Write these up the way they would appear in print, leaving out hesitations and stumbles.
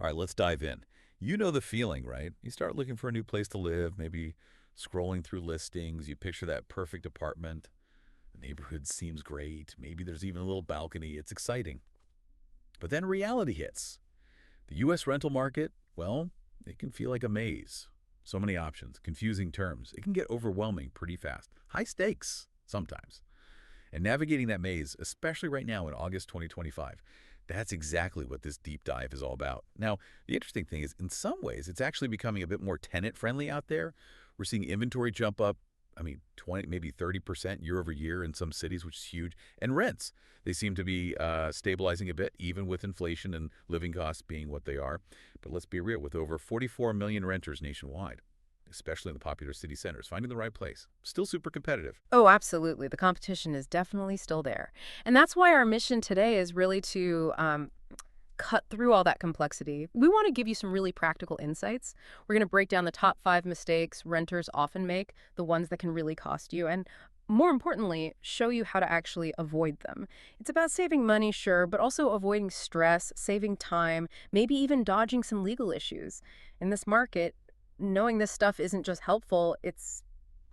All right, let's dive in. You know the feeling, right? You start looking for a new place to live, maybe scrolling through listings. You picture that perfect apartment. The neighborhood seems great. Maybe there's even a little balcony. It's exciting. But then reality hits. The U.S. rental market, well, it can feel like a maze. So many options, confusing terms. It can get overwhelming pretty fast. High stakes sometimes. And navigating that maze, especially right now in August 2025, that's exactly what this deep dive is all about. Now, the interesting thing is, in some ways, it's actually becoming a bit more tenant-friendly out there. We're seeing inventory jump up, 20, maybe 30% year over year in some cities, which is huge. And rents, they seem to be stabilizing a bit, even with inflation and living costs being what they are. But let's be real, with over 44 million renters nationwide, especially in the popular city centers, finding the right place, still super competitive. Oh, absolutely. The competition is definitely still there. And that's why our mission today is really to cut through all that complexity. We want to give you some really practical insights. We're going to break down the top 5 mistakes renters often make, the ones that can really cost you, and more importantly, show you how to actually avoid them. It's about saving money, sure, but also avoiding stress, saving time, maybe even dodging some legal issues. In this market, knowing this stuff isn't just helpful, it's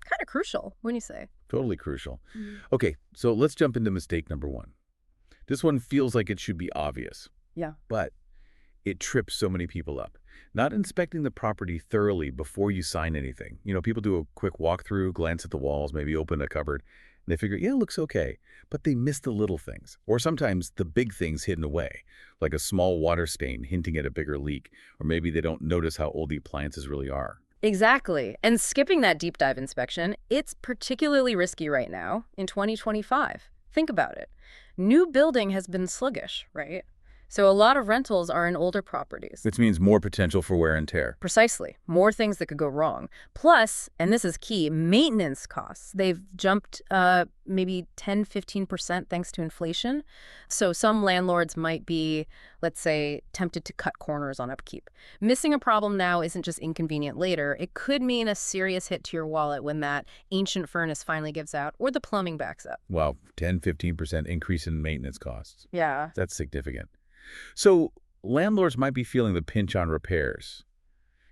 kind of crucial, wouldn't you say? Totally crucial. Mhm. Okay, so let's jump into mistake number one. This one feels like it should be obvious, Yeah. but it trips so many people up. Not inspecting the property thoroughly before you sign anything. People do a quick walkthrough, glance at the walls, maybe open a cupboard, and they figure, yeah, it looks okay. But they miss the little things, or sometimes the big things hidden away, like a small water stain hinting at a bigger leak, or maybe they don't notice how old the appliances really are. Exactly. And skipping that deep dive inspection, it's particularly risky right now in 2025. Think about it. New building has been sluggish, right? So a lot of rentals are in older properties. Which means more potential for wear and tear. Precisely. More things that could go wrong. Plus, and this is key, maintenance costs. They've jumped maybe 10, 15% thanks to inflation. So some landlords might be, let's say, tempted to cut corners on upkeep. Missing a problem now isn't just inconvenient later. It could mean a serious hit to your wallet when that ancient furnace finally gives out or the plumbing backs up. Wow, 10, 15% increase in maintenance costs. Yeah. That's significant. So landlords might be feeling the pinch on repairs.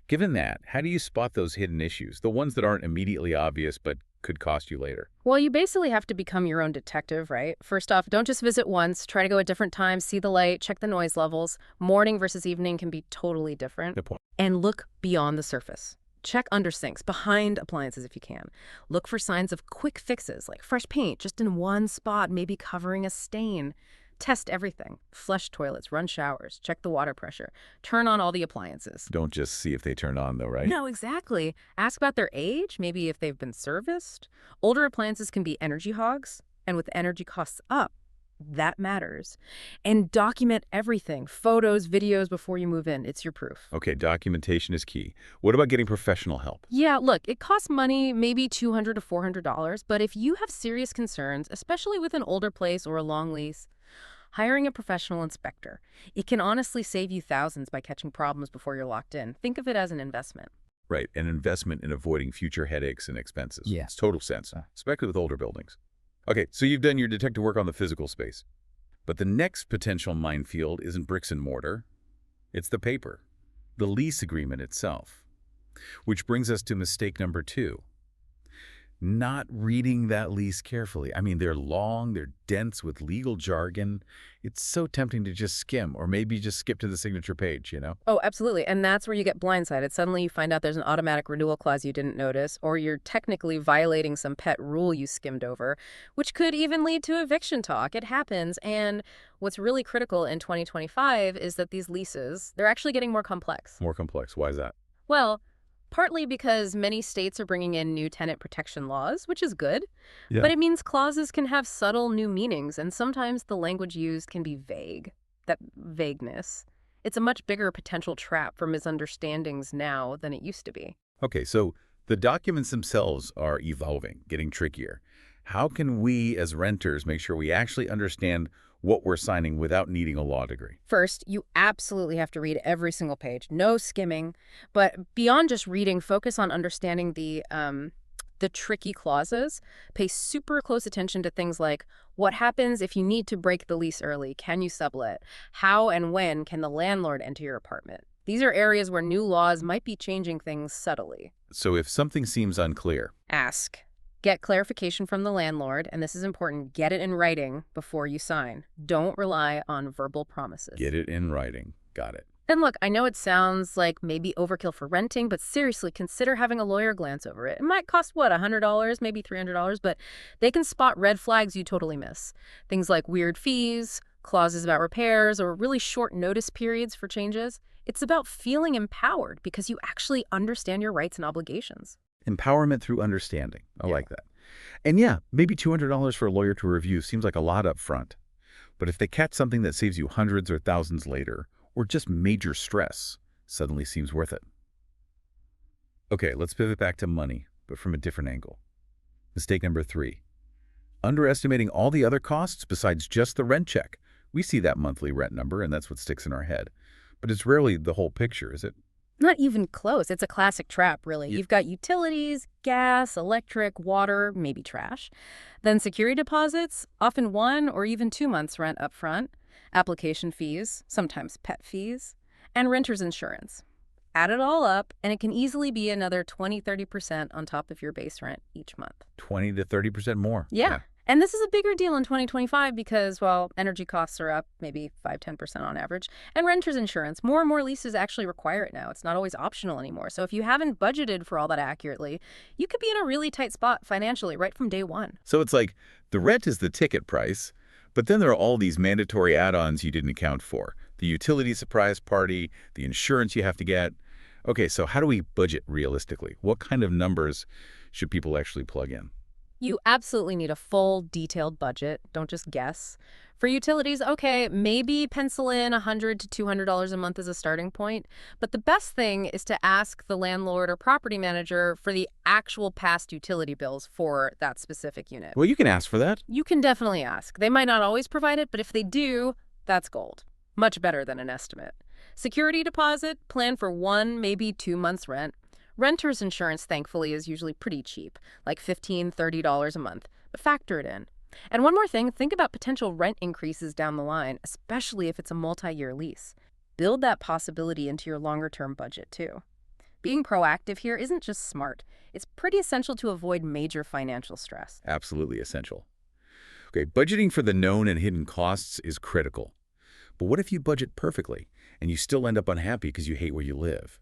Given that, how do you spot those hidden issues, the ones that aren't immediately obvious but could cost you later? Well, you basically have to become your own detective, right? First off, don't just visit once. Try to go at different times, see the light, check the noise levels. Morning versus evening can be totally different. Good point. And look beyond the surface. Check under sinks, behind appliances if you can. Look for signs of quick fixes, like fresh paint just in one spot, maybe covering a stain. Test everything. Flush toilets, run showers, check the water pressure, turn on all the appliances. Don't just see if they turn on, though, right? No, exactly. Ask about their age, maybe if they've been serviced. Older appliances can be energy hogs, and with energy costs up, that matters. And document everything, photos, videos before you move in. It's your proof. Okay, documentation is key. What about getting professional help? Yeah, look, it costs money, maybe $200 to $400, but if you have serious concerns, especially with an older place or a long lease, hiring a professional inspector, it can honestly save you thousands by catching problems before you're locked in. Think of it as an investment. Right, an investment in avoiding future headaches and expenses. Yeah. It's total sense, especially with older buildings. Okay, so you've done your detective work on the physical space. But the next potential minefield isn't bricks and mortar. It's the paper, the lease agreement itself. Which brings us to mistake number two. Not reading that lease carefully. They're long, they're dense with legal jargon. It's so tempting to just skim or maybe just skip to the signature page. Oh, absolutely. And that's where you get blindsided. Suddenly you find out there's an automatic renewal clause you didn't notice, or you're technically violating some pet rule you skimmed over, which could even lead to eviction talk. It happens. And what's really critical in 2025 is that these leases, they're actually getting more complex. More complex. Why is that? Well, partly because many states are bringing in new tenant protection laws, which is good, Yeah. but it means clauses can have subtle new meanings, and sometimes the language used can be vague. That vagueness. It's a much bigger potential trap for misunderstandings now than it used to be. Okay, so the documents themselves are evolving, getting trickier. How can we as renters make sure we actually understand what we're signing without needing a law degree? First, you absolutely have to read every single page, no skimming. But beyond just reading, focus on understanding the the tricky clauses. Pay super close attention to things like what happens if you need to break the lease early? Can you sublet? How and when can the landlord enter your apartment? These are areas where new laws might be changing things subtly. So if something seems unclear, Ask. Get clarification from the landlord, and this is important, get it in writing before you sign. Don't rely on verbal promises. get it in writing. Got it. And look, I know it sounds like maybe overkill for renting, but seriously, consider having a lawyer glance over it. It might cost, what, $100, maybe $300, but they can spot red flags you totally miss. Things like weird fees, clauses about repairs, or really short notice periods for changes. It's about feeling empowered because you actually understand your rights and obligations. Empowerment through understanding. I Yeah. like that. And yeah, maybe $200 for a lawyer to review seems like a lot up front. But if they catch something that saves you hundreds or thousands later, or just major stress, suddenly seems worth it. Okay, let's pivot back to money, but from a different angle. Mistake number 3. Underestimating all the other costs besides just the rent check. We see that monthly rent number, and that's what sticks in our head. But it's rarely the whole picture, is it? Not even close. It's a classic trap, really. Yeah. You've got utilities, gas, electric, water, maybe trash. Then security deposits, often 1 or even 2 months rent up front, application fees, sometimes pet fees, and renter's insurance. Add it all up, and it can easily be another 20–30% on top of your base rent each month. 20 to 30% more. Yeah. And this is a bigger deal in 2025 because, well, energy costs are up maybe 5–10% on average. And renter's insurance, more and more leases actually require it now. It's not always optional anymore. So if you haven't budgeted for all that accurately, you could be in a really tight spot financially right from day one. So it's like the rent is the ticket price, but then there are all these mandatory add-ons you didn't account for. The utility surprise party, the insurance you have to get. Okay, so how do we budget realistically? What kind of numbers should people actually plug in? You absolutely need a full, detailed budget. Don't just guess. For utilities, okay, maybe pencil in $100 to $200 a month as a starting point. But the best thing is to ask the landlord or property manager for the actual past utility bills for that specific unit. Well, you can ask for that. You can definitely ask. They might not always provide it, but if they do, that's gold. Much better than an estimate. Security deposit, plan for 1, maybe 2 months rent. Renter's insurance, thankfully, is usually pretty cheap, like $15, $30 a month, but factor it in. And one more thing, think about potential rent increases down the line, especially if it's a multi-year lease. Build that possibility into your longer-term budget, too. Being proactive here isn't just smart. It's pretty essential to avoid major financial stress. Absolutely essential. Okay, budgeting for the known and hidden costs is critical. But what if you budget perfectly and you still end up unhappy because you hate where you live?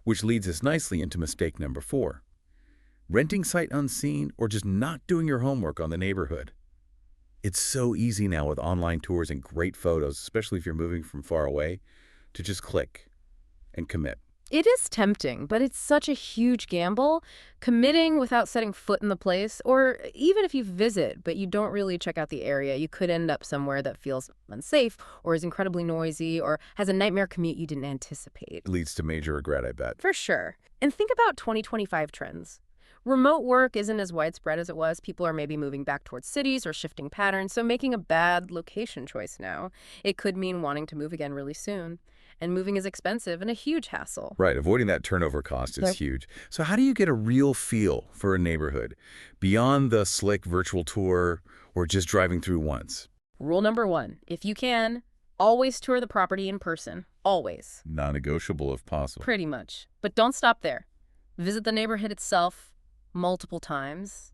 Which leads us nicely into mistake number 4. Renting sight unseen or just not doing your homework on the neighborhood. It's so easy now with online tours and great photos, especially if you're moving from far away, to just click and commit. It is tempting, but it's such a huge gamble. Committing without setting foot in the place, or even if you visit, but you don't really check out the area, you could end up somewhere that feels unsafe, or is incredibly noisy, or has a nightmare commute you didn't anticipate. It leads to major regret, I bet. For sure. And think about 2025 trends. Remote work isn't as widespread as it was. People are maybe moving back towards cities or shifting patterns, so making a bad location choice now, it could mean wanting to move again really soon. And moving is expensive and a huge hassle. Right, avoiding that turnover cost is Yep. huge. So how do you get a real feel for a neighborhood beyond the slick virtual tour or just driving through once? Rule number 1, if you can, always tour the property in person. Always. Non-negotiable if possible. Pretty much. But don't stop there. Visit the neighborhood itself multiple times.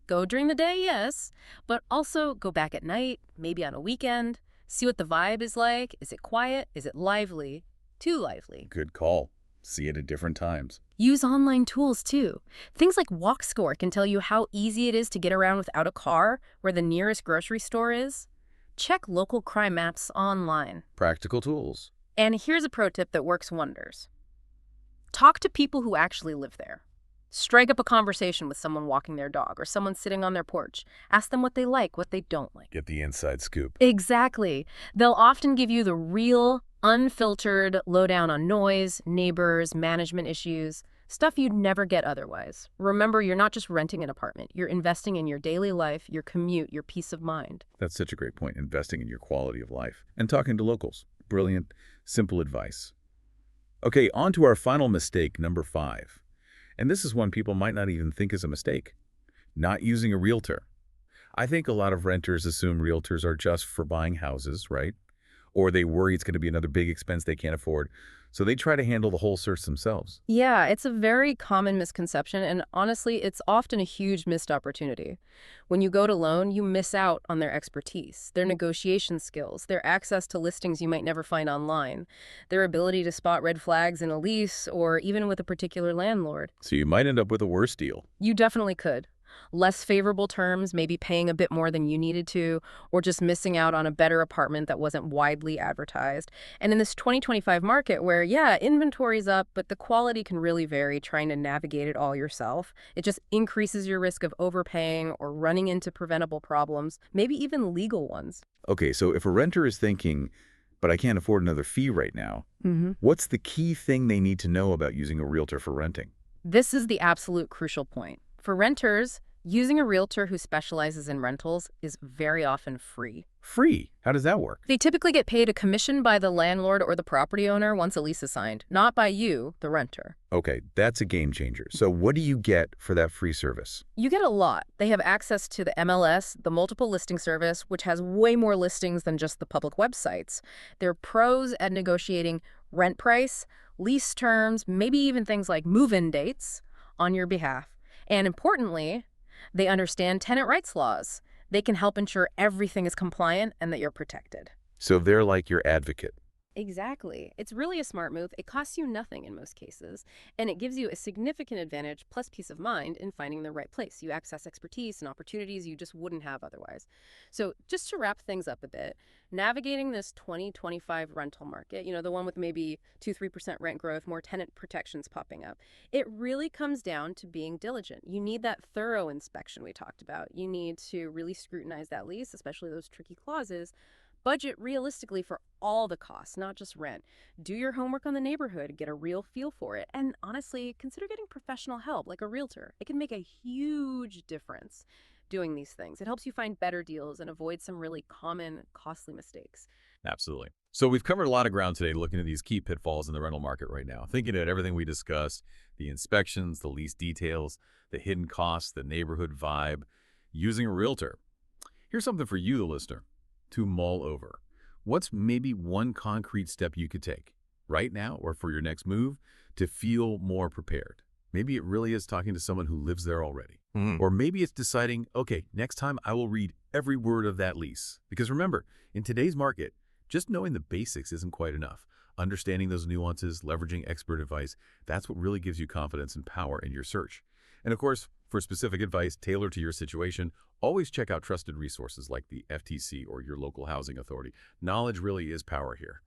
Go during the day, yes, but also go back at night, maybe on a weekend. See what the vibe is like. Is it quiet? Is it lively? Too lively. Good call. See it at different times. Use online tools, too. Things like WalkScore can tell you how easy it is to get around without a car, where the nearest grocery store is. Check local crime maps online. Practical tools. And here's a pro tip that works wonders. Talk to people who actually live there. Strike up a conversation with someone walking their dog or someone sitting on their porch. Ask them what they like, what they don't like. Get the inside scoop. Exactly. They'll often give you the real, unfiltered lowdown on noise, neighbors, management issues, stuff you'd never get otherwise. Remember, you're not just renting an apartment. You're investing in your daily life, your commute, your peace of mind. That's such a great point, investing in your quality of life. And talking to locals. Brilliant, simple advice. Okay, on to our final mistake, number 5. And this is one people might not even think is a mistake. Not using a realtor. I think a lot of renters assume realtors are just for buying houses, right? Or they worry it's going to be another big expense they can't afford. So they try to handle the whole search themselves. Yeah, it's a very common misconception, and honestly, it's often a huge missed opportunity. When you go to loan, you miss out on their expertise, their negotiation skills, their access to listings you might never find online, their ability to spot red flags in a lease or even with a particular landlord. So you might end up with a worse deal. You definitely could. Less favorable terms, maybe paying a bit more than you needed to, or just missing out on a better apartment that wasn't widely advertised. And in this 2025 market where, yeah, inventory's up, but the quality can really vary trying to navigate it all yourself, it just increases your risk of overpaying or running into preventable problems, maybe even legal ones. Okay, so if a renter is thinking, but I can't afford another fee right now, what's the key thing they need to know about using a realtor for renting? This is the absolute crucial point. For renters, using a realtor who specializes in rentals is very often free. Free. How does that work? They typically get paid a commission by the landlord or the property owner once a lease is signed, not by you, the renter. Okay, that's a game changer. So what do you get for that free service? You get a lot. They have access to the MLS, the multiple listing service, which has way more listings than just the public websites. They're pros at negotiating rent price, lease terms, maybe even things like move-in dates on your behalf. And importantly, they understand tenant rights laws. They can help ensure everything is compliant and that you're protected. So they're like your advocate. Exactly. It's really a smart move. It costs you nothing in most cases, and it gives you a significant advantage plus peace of mind in finding the right place. You access expertise and opportunities you just wouldn't have otherwise. So, just to wrap things up a bit, navigating this 2025 rental market, the one with maybe 2-3% rent growth, more tenant protections popping up, it really comes down to being diligent. You need that thorough inspection we talked about. You need to really scrutinize that lease, especially those tricky clauses. Budget realistically for all the costs, not just rent. Do your homework on the neighborhood, get a real feel for it. And honestly, consider getting professional help like a realtor. It can make a huge difference doing these things. It helps you find better deals and avoid some really common, costly mistakes. Absolutely. So we've covered a lot of ground today looking at these key pitfalls in the rental market right now. Thinking about everything we discussed, the inspections, the lease details, the hidden costs, the neighborhood vibe, using a realtor. Here's something for you, the listener, to mull over. What's maybe one concrete step you could take right now or for your next move to feel more prepared? Maybe it really is talking to someone who lives there already. Or maybe it's deciding, okay, next time I will read every word of that lease. Because remember, in today's market, just knowing the basics isn't quite enough. Understanding those nuances, leveraging expert advice, that's what really gives you confidence and power in your search. And of course, for specific advice tailored to your situation, always check out trusted resources like the FTC or your local housing authority. Knowledge really is power here.